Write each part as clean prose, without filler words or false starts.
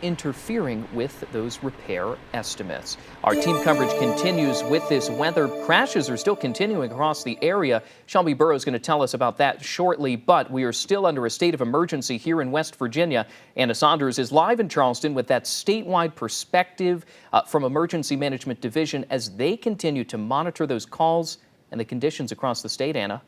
interfering with those repair estimates. Our team coverage continues with this weather. Crashes are still continuing across the area. Shelby Burrow is going to tell us about that shortly, but we are still under a state of emergency here in West Virginia. Anna Saunders is live in Charleston with that statewide perspective from Emergency Management Division as they continue to monitor those calls and the conditions across the state. Anna.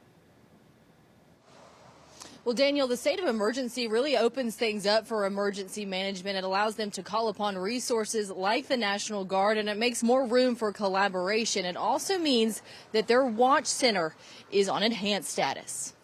Well, Daniel, the state of emergency really opens things up for emergency management. It allows them to call upon resources like the National Guard, and it makes more room for collaboration. It also means that their watch center is on enhanced status.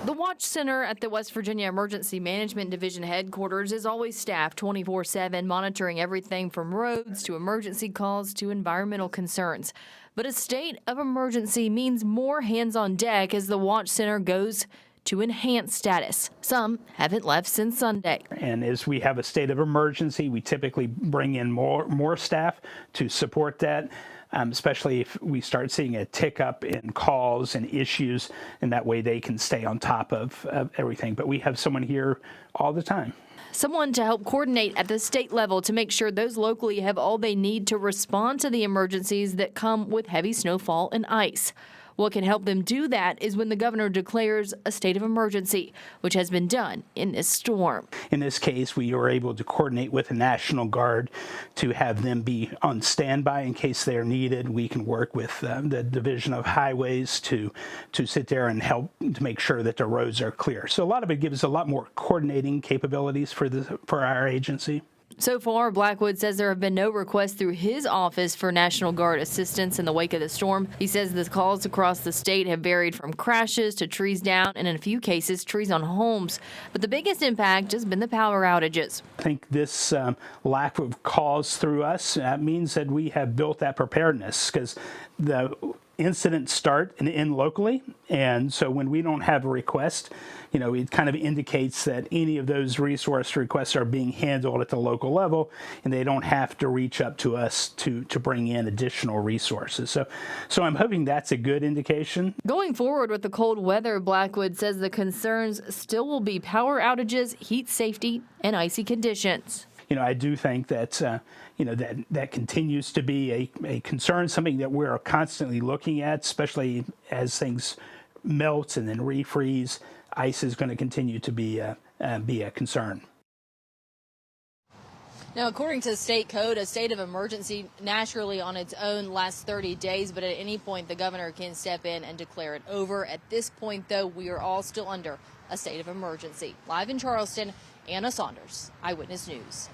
The Watch Center at the West Virginia Emergency Management Division headquarters is always staffed 24/7, monitoring everything from roads to emergency calls to environmental concerns. But a state of emergency means more hands on deck as the Watch Center goes to enhanced status. Some haven't left since Sunday. And as we have a state of emergency, we typically bring in more staff to support that. Especially if we start seeing a tick up in calls and issues, and that way they can stay on top of everything. But we have someone here all the time. Someone to help coordinate at the state level to make sure those locally have all they need to respond to the emergencies that come with heavy snowfall and ice. What can help them do that is when the governor declares a state of emergency, which has been done in this storm. In this case, we were able to coordinate with the National Guard to have them be on standby in case they're needed. We can work with the Division of Highways to sit there and help to make sure that the roads are clear. So a lot of it gives a lot more coordinating capabilities for our agency. So far, Blackwood says there have been no requests through his office for National Guard assistance in the wake of the storm. He says the calls across the state have varied from crashes to trees down and in a few cases trees on homes. But the biggest impact has been the power outages. I think this lack of calls through us means that we have built that preparedness because the incidents start and end locally, and so when we don't have a request, it kind of indicates that any of those resource requests are being handled at the local level, and they don't have to reach up to us to bring in additional resources. So I'm hoping that's a good indication. Going forward with the cold weather, Blackwood says the concerns still will be power outages, heat safety, and icy conditions. I do think that that continues to be a concern, something that we're constantly looking at, especially as things melt and then refreeze. Ice is going to continue to be a concern. Now, according to the state code, a state of emergency naturally on its own lasts 30 days, but at any point the governor can step in and declare it over. At this point, though, we are all still under a state of emergency. Live in Charleston, Anna Saunders, Eyewitness News.